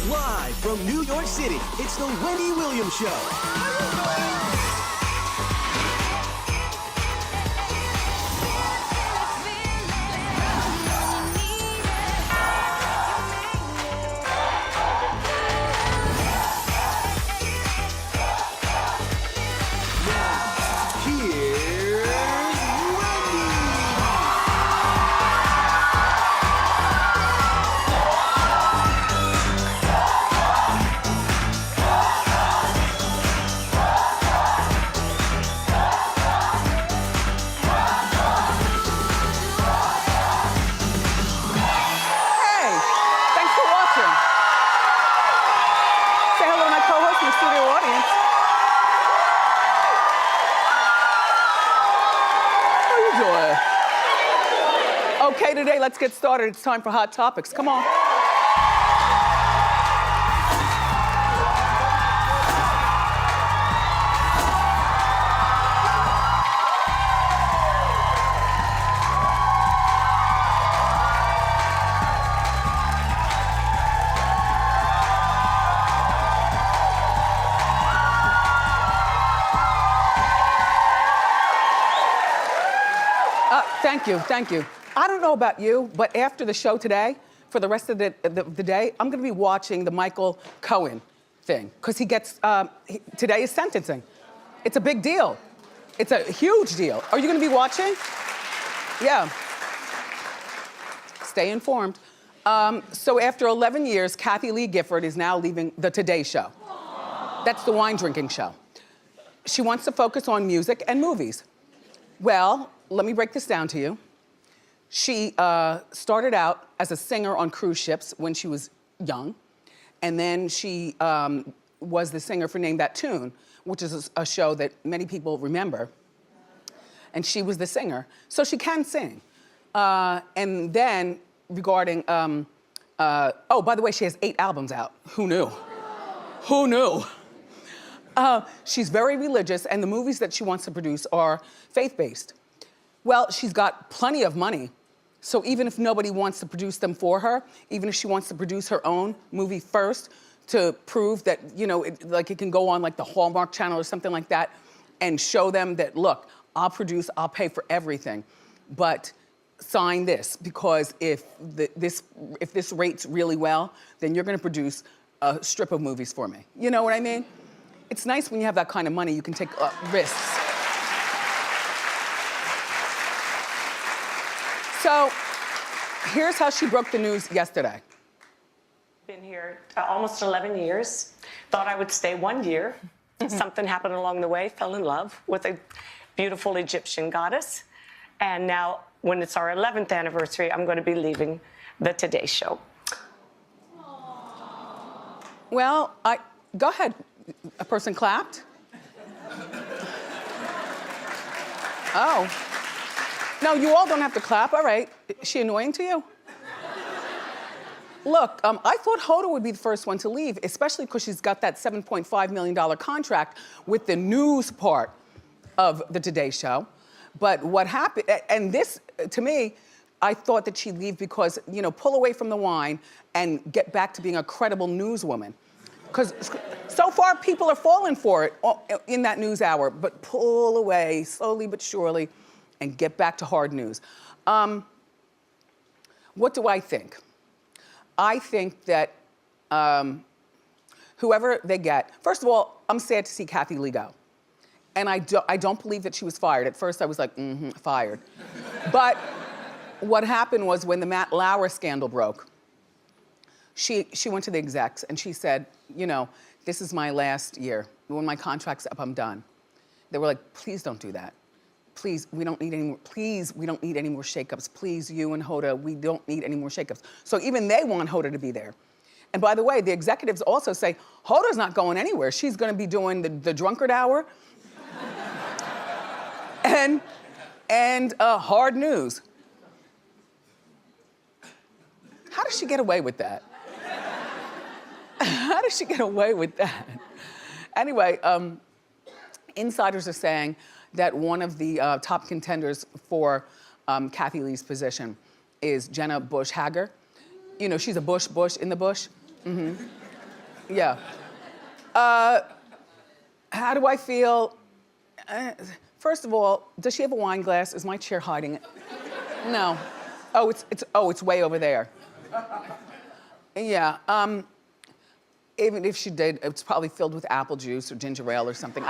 Live from New York City, it's the Wendy Williams Show. Okay, today, let's get started. It's time for Hot Topics. Come on. Thank you. I don't know about you, but after the show today, for the rest of the day, I'm gonna be watching the Michael Cohen thing, because he gets, today is sentencing. It's a big deal. It's a huge deal. Are you gonna be watching? Yeah. Stay informed. So after 11 years, Kathie Lee Gifford is now leaving the Today Show. That's the wine drinking show. She wants to focus on music and movies. Well, let me break this down to you. She started out as a singer on cruise ships when she was young, and then she was the singer for Name That Tune, which is a show that many people remember, and she was the singer, so she can sing. And then regarding, oh, by the way, she has 8 albums out. Who knew? Who knew? She's very religious, and the movies that she wants to produce are faith-based. Well, she's got plenty of money. So even if nobody wants to produce them for her, even if she wants to produce her own movie first to prove that, you know, it can go on like the Hallmark Channel or something like that and show them that, look, I'll produce, I'll pay for everything, but sign this, because if this rates really well, then you're gonna produce a strip of movies for me. You know what I mean? It's nice when you have that kind of money, you can take risks. So, here's how she broke the news yesterday. Been here almost 11 years. Thought I would stay 1 year. Something happened along the way. Fell in love with a beautiful Egyptian goddess. And now, when it's our 11th anniversary, I'm going to be leaving the Today Show. Well, go ahead. A person clapped? Oh. No, you all don't have to clap. All right. Is she annoying to you? Look, I thought Hoda would be the first one to leave, especially because she's got that $7.5 million contract with the news part of the Today Show. But what happened, and this, to me, I thought that she'd leave because, you know, pull away from the wine and get back to being a credible newswoman. Because so far, people are falling for it in that news hour, but pull away slowly but surely and get back to hard news. What do I think? I think that whoever they get, first of all, I'm sad to see Kathie Lee go. And I don't believe that she was fired. At first I was like, fired. But what happened was when the Matt Lauer scandal broke, she went to the execs and she said, you know, this is my last year. When my contract's up, I'm done. They were like, please don't do that. Please, we don't need any more, please, we don't need any more shakeups. Please, you and Hoda, we don't need any more shakeups. So even they want Hoda to be there. And by the way, the executives also say, Hoda's not going anywhere. She's gonna be doing the drunkard hour and hard news. How does she get away with that? How does she get away with that? Anyway, insiders are saying that one of the top contenders for Kathie Lee's position is Jenna Bush Hager. You know, she's a Bush in the bush. Yeah. How do I feel? First of all, does she have a wine glass? Is my chair hiding it? No. Oh, it's way over there. Yeah. Even if she did, it's probably filled with apple juice or ginger ale or something.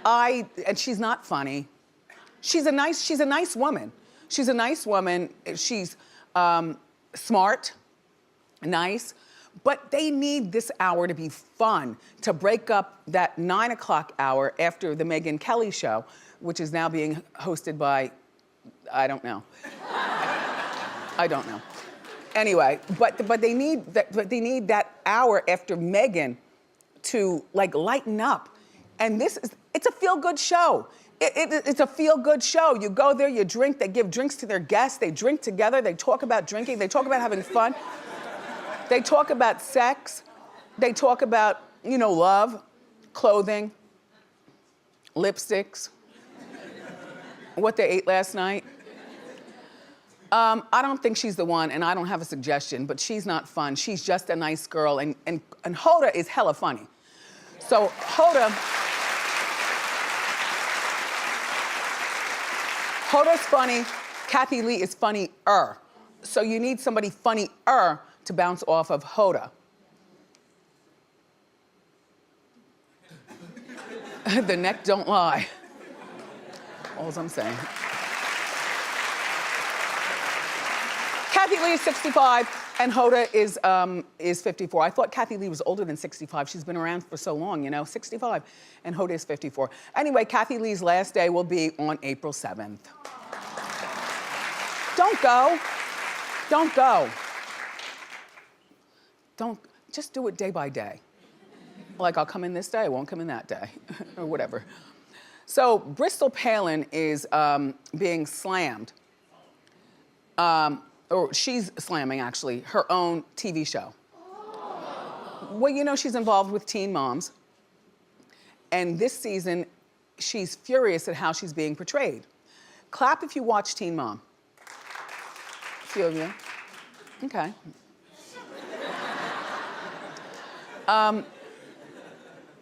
And she's not funny. She's a nice woman. She's a nice woman. She's smart, nice, but they need this hour to be fun, to break up that 9 o'clock hour after the Megyn Kelly show, which is now being hosted by, I don't know. I don't know. Anyway, but they need that hour after Megyn to like lighten up. And it's a feel-good show. It's a feel-good show. You go there, you drink, they give drinks to their guests, they drink together, they talk about drinking, they talk about having fun. They talk about sex, they talk about, love, clothing, lipsticks, what they ate last night. I don't think she's the one, and I don't have a suggestion, but she's not fun. She's just a nice girl, and Hoda is hella funny. So Hoda's funny, Kathie Lee is funnier. So you need somebody funnier to bounce off of Hoda. The neck don't lie. All's I'm saying. Kathie Lee is 65 and Hoda is 54. I thought Kathie Lee was older than 65. She's been around for so long, 65. And Hoda is 54. Anyway, Kathie Lee's last day will be on April 7th. Don't go. Don't go. Just do it day by day. Like, I'll come in this day, I won't come in that day, or whatever. So, Bristol Palin is being slammed. Or she's slamming, actually, her own TV show. Well, she's involved with Teen Moms. And this season, she's furious at how she's being portrayed. Clap if you watch Teen Mom. A few of you. Okay.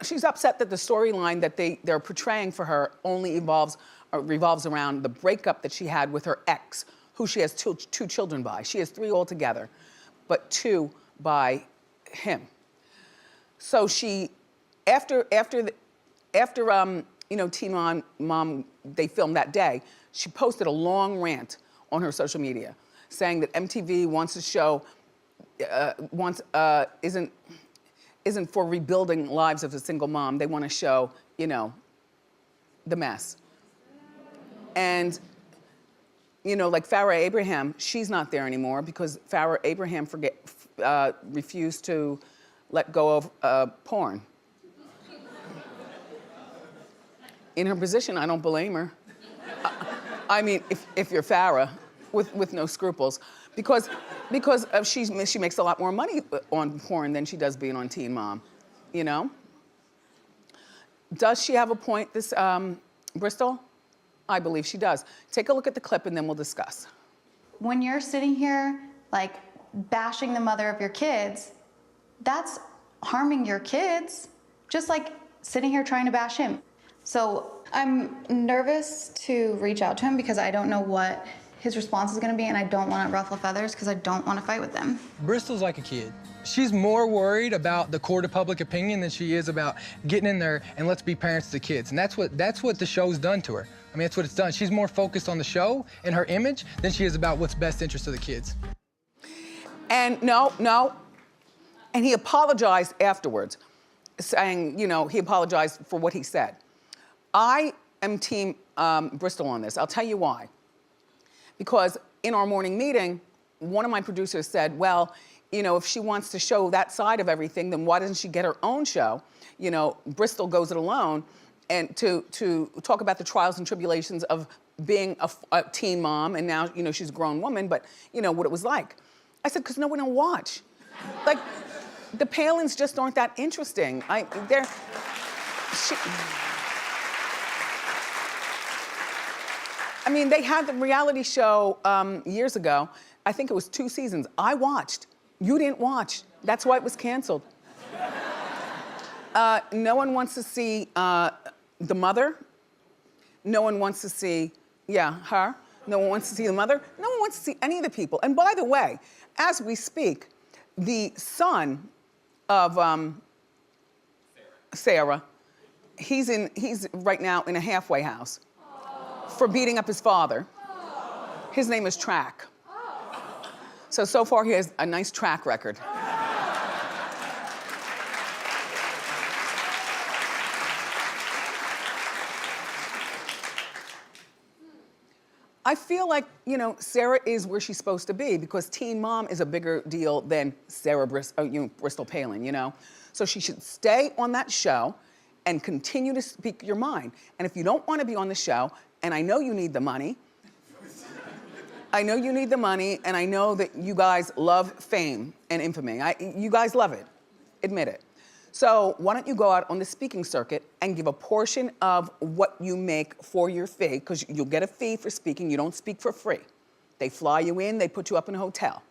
She's upset that the storyline that they're portraying for her only revolves around the breakup that she had with her ex, who she has two children by. She has 3 altogether, but 2 by him. So she, after Teen Mom, they filmed that day, she posted a long rant on her social media saying that MTV wants to show, isn't for rebuilding lives of a single mom. They want to show, the mess. And, like Farrah Abraham, she's not there anymore because Farrah Abraham refused to let go of porn. In her position, I don't blame her. I mean, if you're Farrah, with no scruples. Because she makes a lot more money on porn than she does being on Teen Mom, Does she have a point, this Bristol? I believe she does. Take a look at the clip and then we'll discuss. When you're sitting here, like, bashing the mother of your kids, that's harming your kids, just like sitting here trying to bash him. So I'm nervous to reach out to him because I don't know what his response is gonna be, and I don't wanna ruffle feathers because I don't wanna fight with them. Bristol's like a kid. She's more worried about the court of public opinion than she is about getting in there and let's be parents to the kids. And that's what the show's done to her. I mean, that's what it's done. She's more focused on the show and her image than she is about what's best interest of the kids. And no. And he apologized afterwards, saying, he apologized for what he said. I am team Bristol on this. I'll tell you why. Because in our morning meeting, one of my producers said, well, if she wants to show that side of everything, then why doesn't she get her own show? Bristol goes it alone, and to talk about the trials and tribulations of being a teen mom, and now, she's a grown woman, but what it was like. I said, because no one will watch. Like, the Palins just aren't that interesting. They had the reality show years ago. I think it was 2 seasons. I watched. You didn't watch. That's why it was canceled. No one wants to see the mother. No one wants to see, her. No one wants to see the mother. No one wants to see any of the people. And by the way, as we speak, the son of Sarah, he's right now in a halfway house for beating up his father. His name is Track. So far he has a nice track record. I feel like, Sarah is where she's supposed to be because Teen Mom is a bigger deal than Bristol Palin, So she should stay on that show and continue to speak your mind. And if you don't want to be on the show, and I know you need the money, and I know that you guys love fame and infamy. You guys love it, admit it. So why don't you go out on the speaking circuit and give a portion of what you make for your fee, because you'll get a fee for speaking, you don't speak for free. They fly you in, they put you up in a hotel.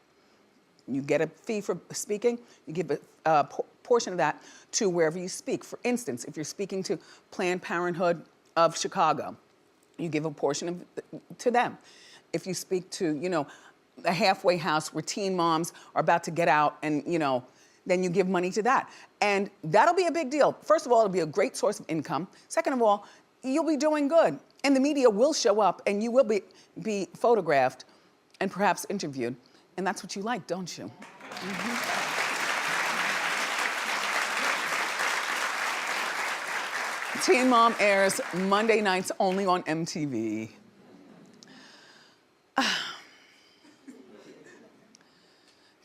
You get a fee for speaking, you give a portion of that to wherever you speak. For instance, if you're speaking to Planned Parenthood of Chicago, you give a portion to them. If you speak to, a halfway house where teen moms are about to get out and, then you give money to that. And that'll be a big deal. First of all, it'll be a great source of income. Second of all, you'll be doing good. And the media will show up and you will be photographed and perhaps interviewed. And that's what you like, don't you? Mm-hmm. Teen Mom airs Monday nights only on MTV.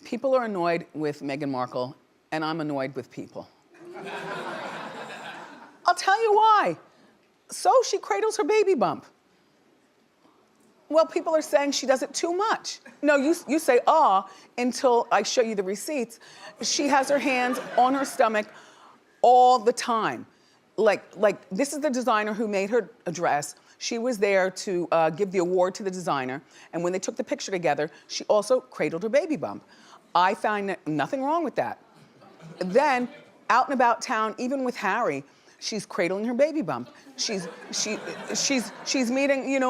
People are annoyed with Meghan Markle, and I'm annoyed with people. I'll tell you why. So she cradles her baby bump. Well, people are saying she does it too much. No, you say, until I show you the receipts. She has her hands on her stomach all the time. Like this is the designer who made her dress. She was there to give the award to the designer, and when they took the picture together, she also cradled her baby bump. I find nothing wrong with that. Then, out and about town, even with Harry, she's cradling her baby bump. She's meeting,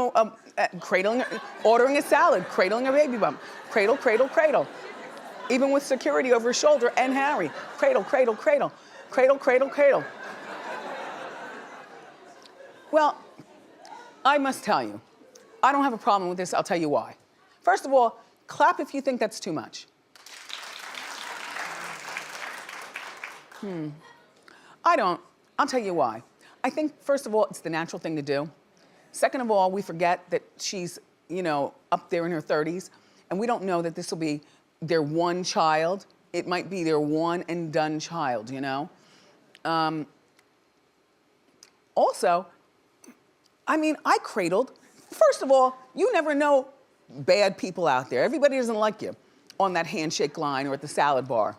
cradling, ordering a salad, cradling her baby bump. Cradle, cradle, cradle. Even with security over her shoulder and Harry. Cradle, cradle, cradle. Cradle, cradle, cradle. Well, I must tell you, I don't have a problem with this. I'll tell you why. First of all, clap if you think that's too much. I don't. I'll tell you why. I think, first of all, it's the natural thing to do. Second of all, we forget that she's, up there in her 30s, and we don't know that this will be their one child. It might be their one and done child, Also, I cradled. First of all, you never know bad people out there. Everybody doesn't like you on that handshake line or at the salad bar.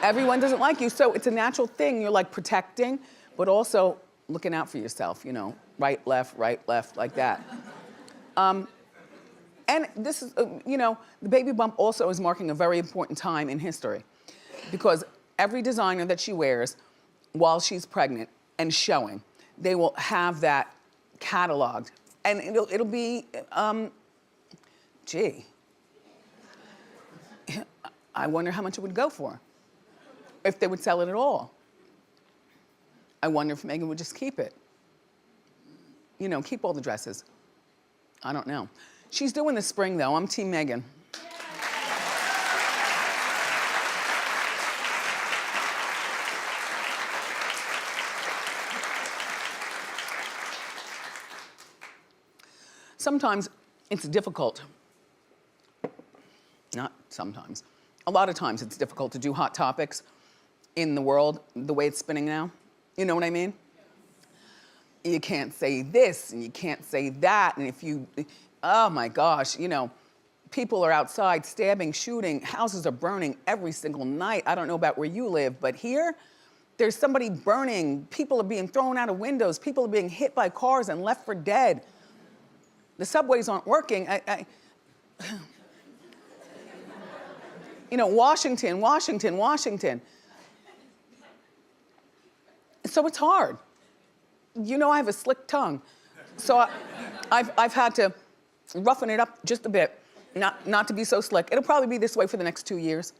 Everyone doesn't like you, so it's a natural thing. You're like protecting, but also looking out for yourself, right, left, like that. And this is, the baby bump also is marking a very important time in history because every designer that she wears while she's pregnant and showing, they will have that cataloged. And it'll be, gee, I wonder how much it would go for. If they would sell it at all. I wonder if Meghan would just keep it. Keep all the dresses. I don't know. She's doing the spring though. I'm Team Meghan. Sometimes it's difficult. Not sometimes. A lot of times it's difficult to do hot topics in the world, the way it's spinning now. You know what I mean? You can't say this and you can't say that. And if you, oh my gosh, people are outside stabbing, shooting, houses are burning every single night. I don't know about where you live, but here, there's somebody burning. People are being thrown out of windows. People are being hit by cars and left for dead. The subways aren't working. Washington. So it's hard. You know I have a slick tongue. So I've had to roughen it up just a bit, not to be so slick. It'll probably be this way for the next 2 years,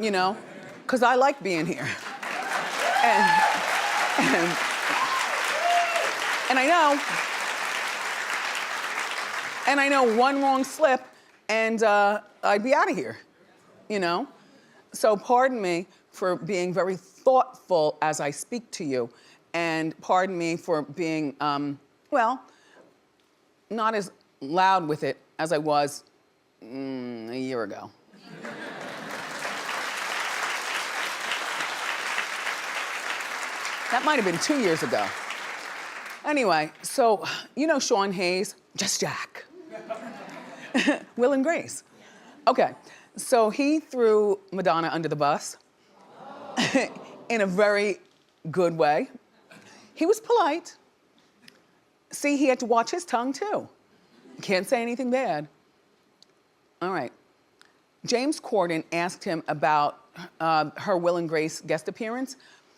you know? Because I like being here. And I know one wrong slip and I'd be out of here, you know? So pardon me for being very thoughtful as I speak to you, and pardon me for being, well, not as loud with it as I was a year ago. That might have been 2 years ago. Anyway, so you know Sean Hayes, Just Jack. Will and Grace. Okay, so he threw Madonna under the bus in a very good way. He was polite. See, he had to watch his tongue too. Can't say anything bad. All right. James Corden asked him about her Will and Grace guest appearance,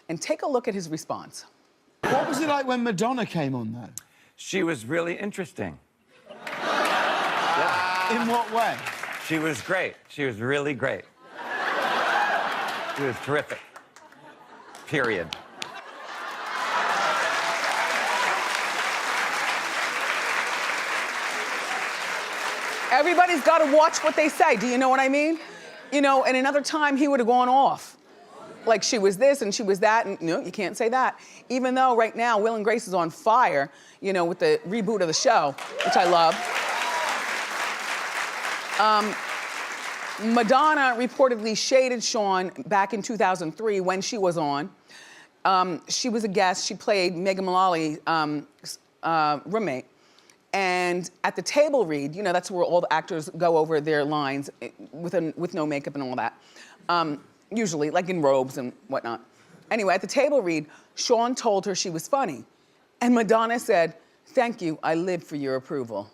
and take a look at his response. What was it like when Madonna came on, though? She was really interesting. In what way? She was great. She was really great. She was terrific. Period. Everybody's got to watch what they say. Do you know what I mean? You know, and another time he would have gone off. Like she was this and she was that, and no, you can't say that. Even though right now Will and Grace is on fire, you know, with the reboot of the show, which I love. Madonna reportedly shaded Sean back in 2003 when she was on. She was a guest. She played Meghan Markle's roommate. And at the table read, you know, that's where all the actors go over their lines with no makeup and all that. Usually, like in robes and whatnot. Anyway, at the table read, Sean told her she was funny. And Madonna said, "Thank you, I live for your approval."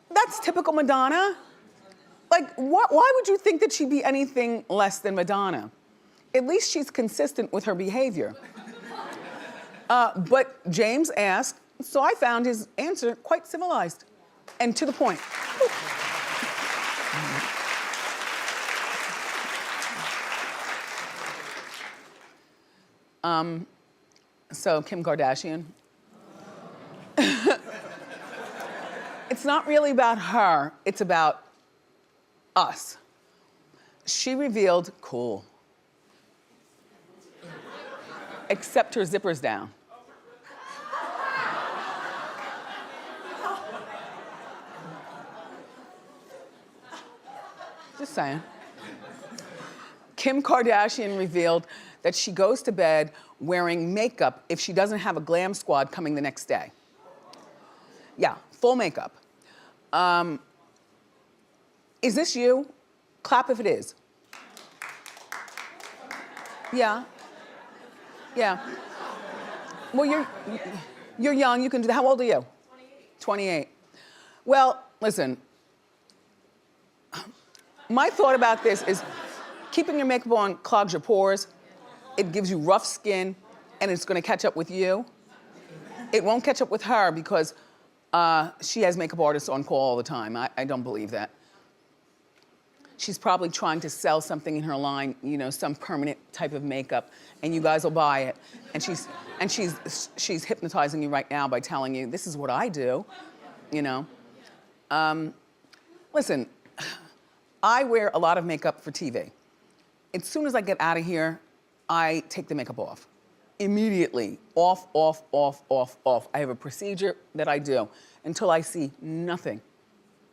That's typical Madonna. Like, why would you think that she'd be anything less than Madonna? At least she's consistent with her behavior. But James asked, so I found his answer quite civilized and to the point. So Kim Kardashian. It's not really about her, it's about us. She revealed, cool. Except her zipper's down. Just saying. Kim Kardashian revealed that she goes to bed wearing makeup if she doesn't have a glam squad coming the next day. Yeah, full makeup. Is this you? Clap if it is. Yeah. Yeah. Well, you're young, you can do that. How old are you? 28. 28. Well, listen. My thought about this is keeping your makeup on clogs your pores. It gives you rough skin, and it's gonna catch up with you. It won't catch up with her because she has makeup artists on call all the time. I don't believe that. She's probably trying to sell something in her line, you know, some permanent type of makeup, and you guys will buy it. And she's hypnotizing you right now by telling you, this is what I do, you know. Listen, I wear a lot of makeup for TV. As soon as I get out of here, I take the makeup off. Immediately, off, off, off, off, off. I have a procedure that I do until I see nothing,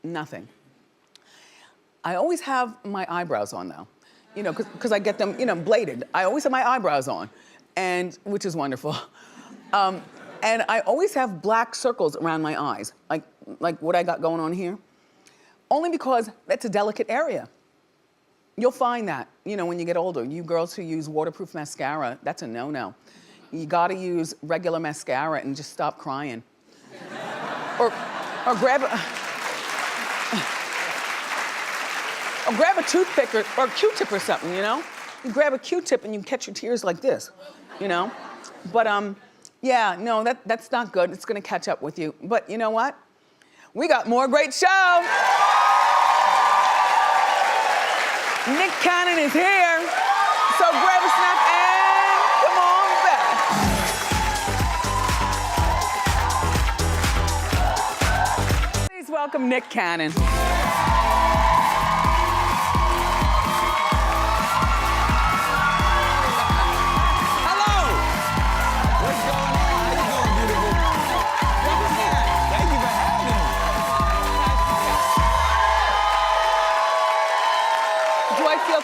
nothing. I always have my eyebrows on though, you know, because I get them, you know, bladed. I always have my eyebrows on, and which is wonderful. And I always have black circles around my eyes, like what I got going on here, only because that's a delicate area. You'll find that, you know, when you get older. You girls who use waterproof mascara, that's a no-no. You gotta use regular mascara and just stop crying. or grab a toothpick or Q-tip or something, you know? You grab a Q-tip and you catch your tears like this, you know? But yeah, no, that's not good. It's gonna catch up with you. But you know what? We got more great show. Nick Cannon is here. So grab a snack and come on back. Please welcome Nick Cannon.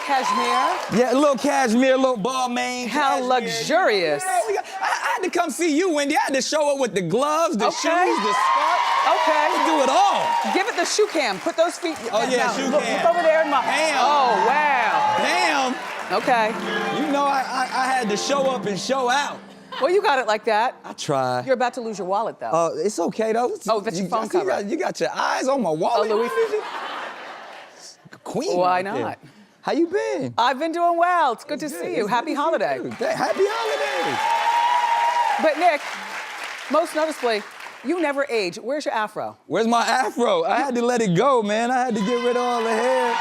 Cashmere. Yeah, a little cashmere, a little ball mane. How cashmere. luxurious. I had to come see you, Wendy. I had to show up with the gloves, the shoes, the scarf. Okay. Do it all. Give it the shoe cam. Put those feet. Oh, yeah, shoe look, cam. Look over there in my. Damn. Oh, wow. Damn. Okay. You know I had to show up and show out. Well, you got it like that. I try. You're about to lose your wallet, though. It's okay, though. Oh, that's your phone cover. You got your eyes on my wallet. Oh, Louis. Queen. Why right there. not? How you been? I've been doing well. It's good to see you. Happy holiday. Happy holidays. But Nick, most noticeably, you never age. Where's your afro? Where's my afro? I had to let it go, man. I had to get rid of all the hair.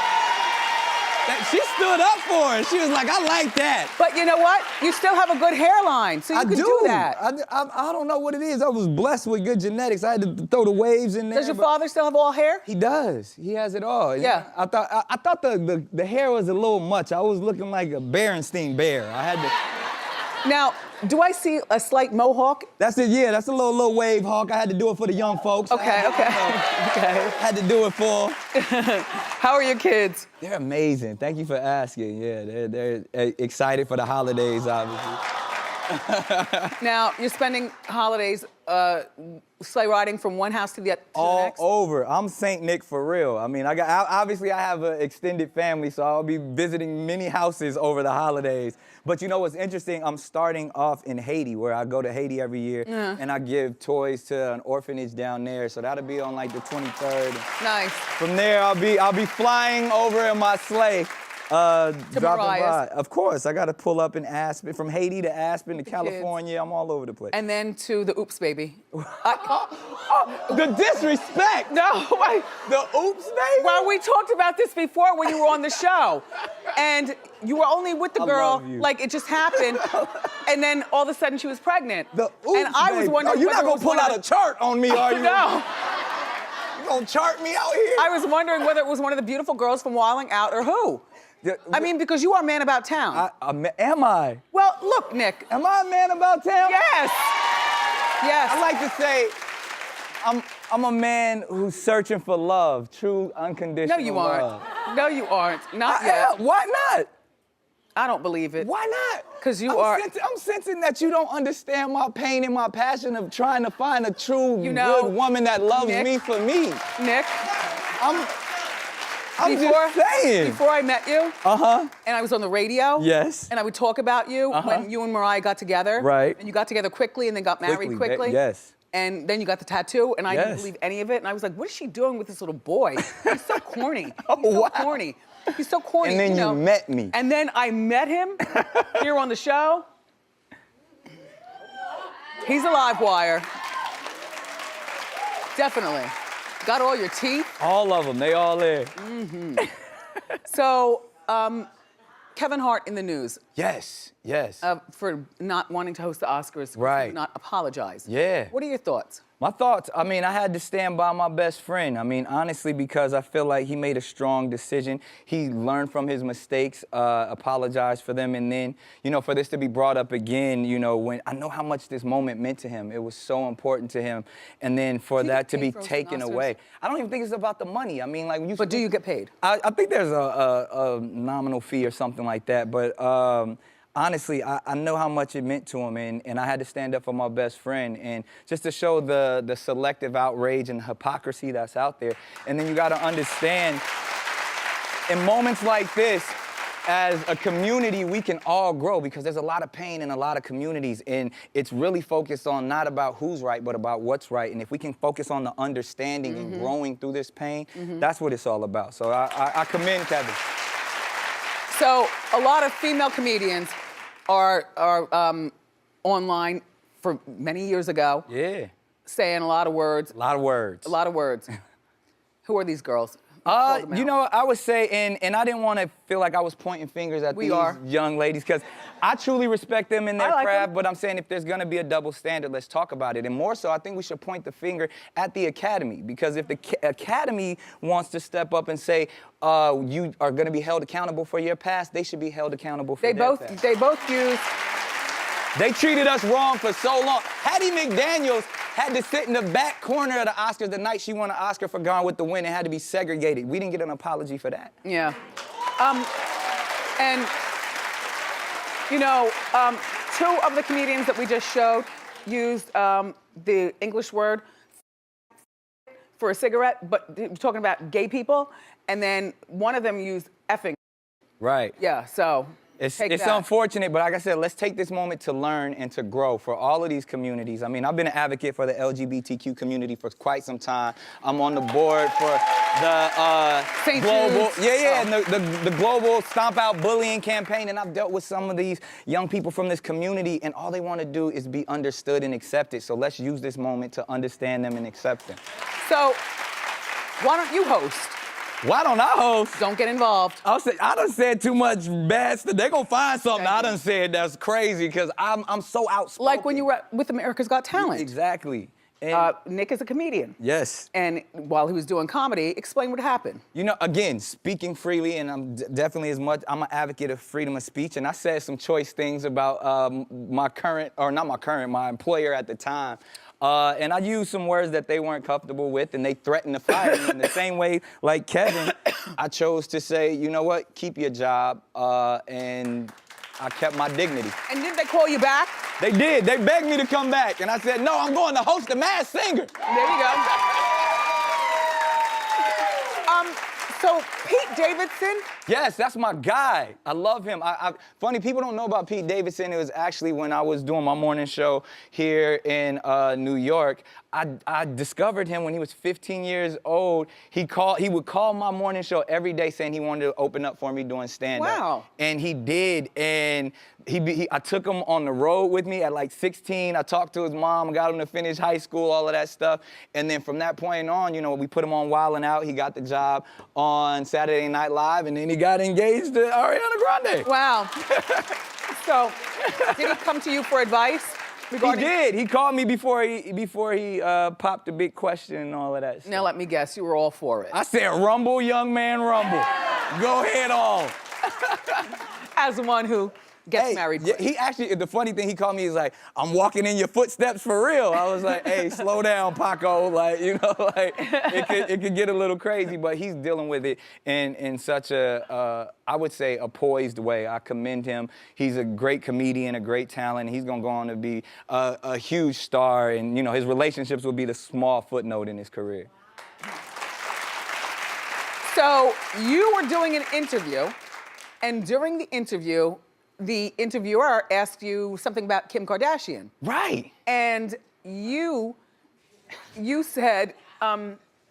She stood up for it. She was like, I like that. But you know what? You still have a good hairline, so you can do that. I don't know what it is. I was blessed with good genetics. I had to throw the waves in there. Does your father still have all hair? He does. He has it all. Yeah. I thought the hair was a little much. I was looking like a Berenstein bear. I had to. Now, do I see a slight mohawk? That's it, yeah. That's a little wave hawk. I had to do it for the young folks. Okay. Had to do it for. How are your kids? They're amazing. Thank you for asking. Yeah, they're excited for the holidays, obviously. Now, you're spending holidays sleigh riding from one house to the next? All over. I'm Saint Nick for real. I mean, obviously I have an extended family, so I'll be visiting many houses over the holidays. But you know what's interesting? I'm starting off in Haiti, where I go to Haiti every year, and I give toys to an orphanage down there. So that'll be on like the 23rd. Nice. From there, I'll be flying over in my sleigh. Dropping by. Of course, I got to pull up in Aspen, from Haiti to Aspen to California. I'm all over the place. And then to the Oops Baby. The disrespect. No, wait. The Oops Baby. Well, we talked about this before when you were on the show. And you were only with the girl, like it just happened. And then all of a sudden she was pregnant. The Oops And I was Baby. wondering you're not going to pull out a chart on me, are you? No. You going to chart me out here? I was wondering whether it was one of the beautiful girls from Wilding Out or who. I mean, because you are a man about town. Am I? Well, look, Nick. Am I a man about town? Yes. Yes. I like to say I'm a man who's searching for love, true unconditional No, you love. aren't. No, you aren't. Not yet. Why not? I don't believe it. Why not? Because you I'm sensing that you don't understand my pain and my passion of trying to find a true good woman that loves Nick, me for me. Nick. I'm just saying. Before I met you, and I was on the radio, yes, and I would talk about you when you and Mariah got together, right? And you got together quickly, and then got married quickly. Yes. And then you got the tattoo, and I didn't believe any of it. And I was like, what is she doing with this little boy? He's so corny. He's so corny. He's so corny. And then you met me. And then I met him here on the show. He's a live wire. Definitely. Got all your teeth. All of them, they all there. So, Kevin Hart in the news. Yes, yes. For not wanting to host the Oscars. Right. Not apologize. Yeah. What are your thoughts? My thoughts, I mean, I had to stand by my best friend. I mean, honestly, because I feel like he made a strong decision. He learned from his mistakes, apologized for them, and then, you know, for this to be brought up again, you know, when I know how much this moment meant to him. It was so important to him. And then for that to be taken away. I don't even think it's about the money. I mean, like, when you... But do you get paid? I think there's a nominal fee or something like that, but... honestly, I know how much it meant to him, and I had to stand up for my best friend, and just to show the selective outrage and hypocrisy that's out there. And then you got to understand, in moments like this, as a community, we can all grow because there's a lot of pain in a lot of communities, and it's really focused on not about who's right, but about what's right. And if we can focus on the understanding and growing through this pain, that's what it's all about. So I commend Kevin. So a lot of female comedians are online for many years ago. Yeah. Saying a lot of words. A lot of words. A lot of words. Who are these girls? Call them You out. know, I would say, and I didn't want to feel like I was pointing fingers at these young ladies, because I truly respect them in their craft, but I'm saying if there's going to be a double standard, let's talk about it. And more so, I think we should point the finger at the Academy, because if the Academy wants to step up and say, you are going to be held accountable for your past, they should be held accountable for their past. They both use... They treated us wrong for so long. Hattie McDaniels had to sit in the back corner of the Oscars the night she won an Oscar for Gone with the Wind and had to be segregated. We didn't get an apology for that. Yeah. And, you know, two of the comedians that we just showed used the English word for a cigarette, but talking about gay people, and then one of them used effing. Right. Yeah, so It's unfortunate, but like I said, let's take this moment to learn and to grow for all of these communities. I mean, I've been an advocate for the LGBTQ community for quite some time. I'm on the board for the global, and the global Stomp Out Bullying campaign, and I've dealt with some of these young people from this community, and all they want to do is be understood and accepted. So let's use this moment to understand them and accept them. So, why don't you host? Why don't I host? Don't get involved. I done said too much bad stuff. They're gonna find something I done said that's crazy, because I'm so outspoken. Like when you were with America's Got Talent. Exactly. And Nick is a comedian. Yes. And while he was doing comedy, explain what happened. You know, again, speaking freely, and I'm definitely I'm an advocate of freedom of speech, and I said some choice things about my employer at the time. And I used some words that they weren't comfortable with, and they threatened to fire me. In the same way, like Kevin, I chose to say, you know what, keep your job, and I kept my dignity. And did they call you back? They did. They begged me to come back, and I said, no, I'm going to host The Masked Singer. There you go. So Pete Davidson? Yes, that's my guy. I love him. Funny, people don't know about Pete Davidson. It was actually when I was doing my morning show here in New York. I discovered him when he was 15 years old. He would call my morning show every day saying he wanted to open up for me doing stand-up. Wow. And he did, and I took him on the road with me at like 16. I talked to his mom, got him to finish high school, all of that stuff. And then from that point on, you know, we put him on Wild 'N Out. He got the job on Saturday Night Live, and then he got engaged to Ariana Grande. Wow. So, did he come to you for advice? He did. He called me before he popped the big question and all of that stuff. Now let me guess, you were all for it. I said, rumble, young man, rumble. Go ahead on. As one who gets married quick. He actually, the funny thing, he called me, he's like, I'm walking in your footsteps for real. I was like, hey, slow down, Paco. Like, you know, like, it could get a little crazy, but he's dealing with it in such a, I would say, a poised way. I commend him. He's a great comedian, a great talent. He's gonna go on to be a huge star, and, you know, his relationships will be the small footnote in his career. So, you were doing an interview, and during the interview, the interviewer asked you something about Kim Kardashian. Right. And you said,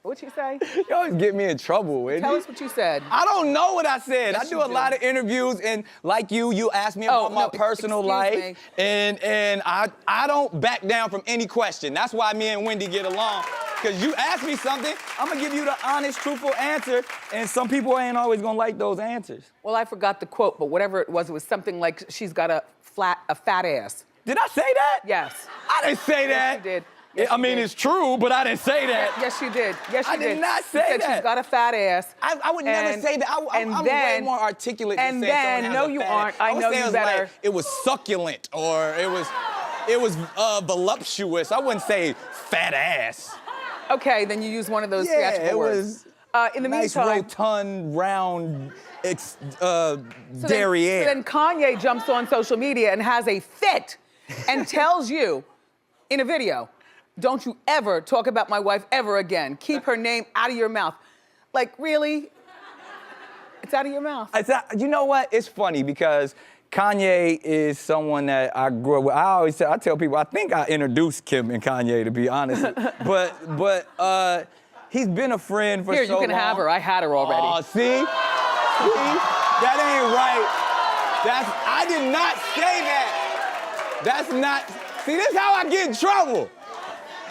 what'd you say? You always get me in trouble, Wendy. Tell us what you said. I don't know what I said. Yes, I do a lot of interviews, and like you ask me about my personal life, and I don't back down from any question. That's why me and Wendy get along. Because you ask me something, I'm gonna give you the honest, truthful answer, and some people ain't always gonna like those answers. Well, I forgot the quote, but whatever it was something like she's got a fat ass. Did I say that? Yes. I didn't say that. Yes, you did. Yes, I mean, it's true, but I didn't say that. Yes, you did. Yes, you did. I did not say you said that. She's got a fat ass. I would never say that. I'm way more articulate than saying someone has a no, you fat aren't. ass. I know you better. Like, it was succulent, or it was voluptuous. I wouldn't say fat ass. Okay, then you use one of those theatrical words. In the nice, meantime, rotund, round, So derriere. then Kanye jumps on social media and has a fit and tells you in a video, don't you ever talk about my wife ever again. Keep her name out of your mouth. Like, really? It's out of your mouth. You know what? It's funny because Kanye is someone that I grew up with. I tell people, I think I introduced Kim and Kanye, to be honest. but he's been a friend for so long. Here, you can have her. I had her already. Oh, see? That ain't right. I did not say that. That's not, see, this is how I get in trouble.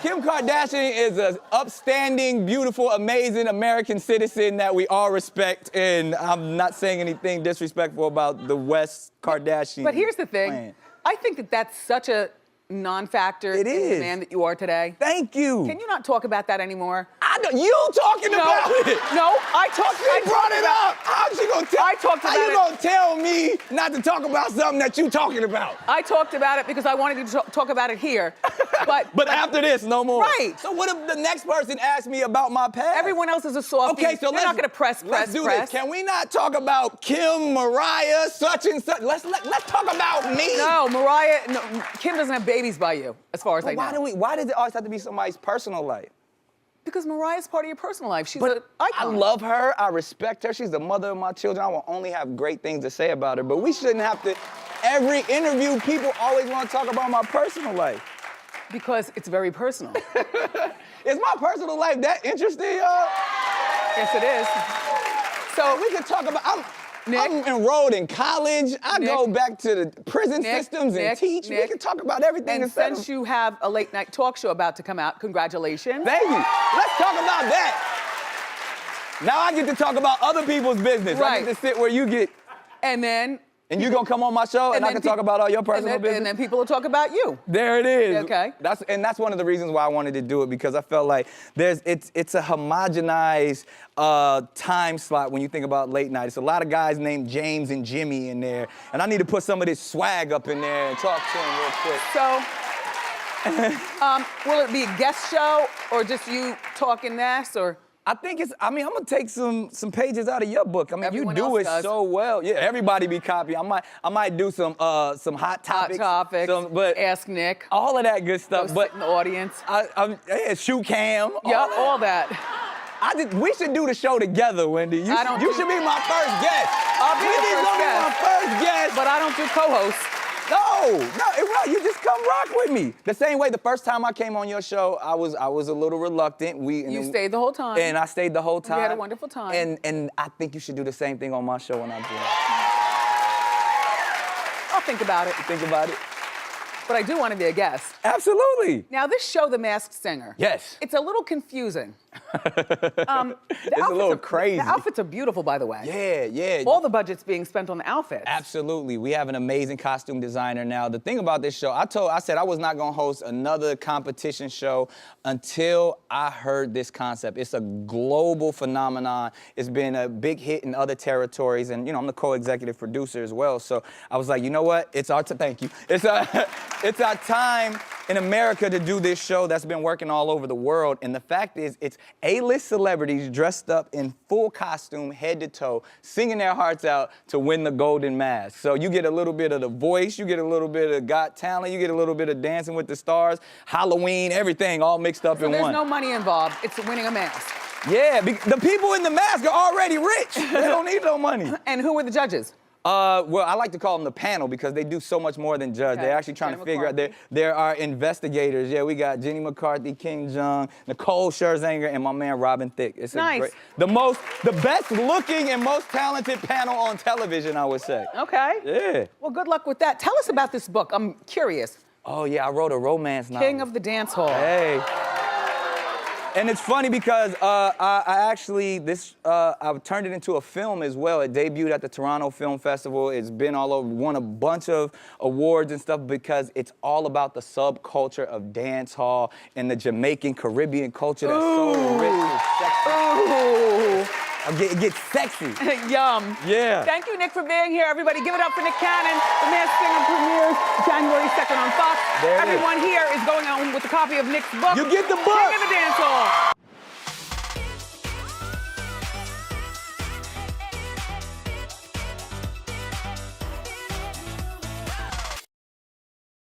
Kim Kardashian is an upstanding, beautiful, amazing American citizen that we all respect, and I'm not saying anything disrespectful about the West Kardashian. But here's the thing. clan. I think that that's such a non-factor in the man that you are today. Thank you. Can you not talk about that anymore? You talking about it? No, I talked. She brought it up. How's she gonna tell? I talked about How you it. gonna tell me not to talk about something that you talking about? I talked about it because I wanted you to talk about it here. But after this, no more. Right. So what if the next person asks me about my past? Everyone else is a softie. Okay, so You're not gonna press. Let's do this. Can we not talk about Kim, Mariah, such and such? Let's talk about me. No, Mariah. No, Kim doesn't have babies by you, as far as I know. Why does it always have to be somebody's personal life? Because Mariah's part of your personal life. She's But an icon. I love her. I respect her. She's the mother of my children. I will only have great things to say about her. But we shouldn't have to. Every interview, people always want to talk about my personal life. Because it's very personal. Is my personal life that interesting, y'all? Yes, it is. So We can talk about. I'm Nick, enrolled in college. I Nick, go back to the prison Nick, systems and Nick, teach. We Nick. can talk about everything. and since you have a late night talk show about to come out, congratulations. Thank you. Let's talk about that. Now I get to talk about other people's business. I Right. get to sit where you get. And then. And you gonna come on my show and I then can talk about all your personal business? And then people will talk about you. There it is. Okay. That's one of the reasons why I wanted to do it, because I felt like it's a homogenized time slot when you think about late night. It's a lot of guys named James and Jimmy in there, and I need to put some of this swag up in there and talk to them real quick. So, will it be a guest show or just you talking mess or? I think I'm gonna take some pages out of your book. I mean, Everyone you do else it does. so well. Yeah, everybody be copying. I might do some hot topics. But Ask Nick. All of that good stuff. Go But sit in the audience. Yeah, shoe cam. Yeah, all that. We should do the show together, Wendy. You should be my first guest. I'll be your first guest. My first guest. But I don't do co-hosts. No, you just come rock with me. The same way the first time I came on your show, I was a little reluctant. You stayed the whole time. And I stayed the whole time. We had a wonderful time. And I think you should do the same thing on my show when I do it. I'll think about it. Think about it. But I do want to be a guest. Absolutely. Now, this show, The Masked Singer. Yes. It's a little confusing. It's a little crazy. The outfits are beautiful, by the way. Yeah. All the budget's being spent on the outfits. Absolutely. We have an amazing costume designer now. The thing about this show, I said I was not gonna host another competition show until I heard this concept. It's a global phenomenon. It's been a big hit in other territories, and I'm the co-executive producer as well. So I was like, you know what? Thank you. It's our time in America to do this show that's been working all over the world. And the fact is, it's A-list celebrities dressed up in full costume, head to toe, singing their hearts out to win the golden mask. So you get a little bit of The Voice, you get a little bit of Got Talent, you get a little bit of Dancing with the Stars, Halloween, everything all mixed up in one. There's no money involved. It's winning a mask. Yeah, the people in the mask are already rich. They don't need no money. And who were the judges? Well, I like to call them the panel because they do so much more than judge. Okay. They're actually trying Jenny to figure out. McCarthy. There are investigators. Yeah, we got Jenny McCarthy, King Jung, Nicole Scherzinger, and my man Robin Thicke. It's Nice. the best looking and most talented panel on television, I would say. Okay. Yeah. Well, good luck with that. Tell us about this book. I'm curious. Oh yeah, I wrote a romance novel. King of the Dance Hall. Hey. And it's funny because I've turned it into a film as well. It debuted at the Toronto Film Festival. It's been all over, won a bunch of awards and stuff because it's all about the subculture of dance hall and the Jamaican Caribbean culture that's so rich and sexy. Ooh. It gets sexy. Yum. Yeah. Thank you, Nick, for being here. Everybody, give it up for Nick Cannon. The Masked Singer premieres January 2nd on Fox. There it is. Everyone here is going on with a copy of Nick's book. You get the book. King of the Dance Hall.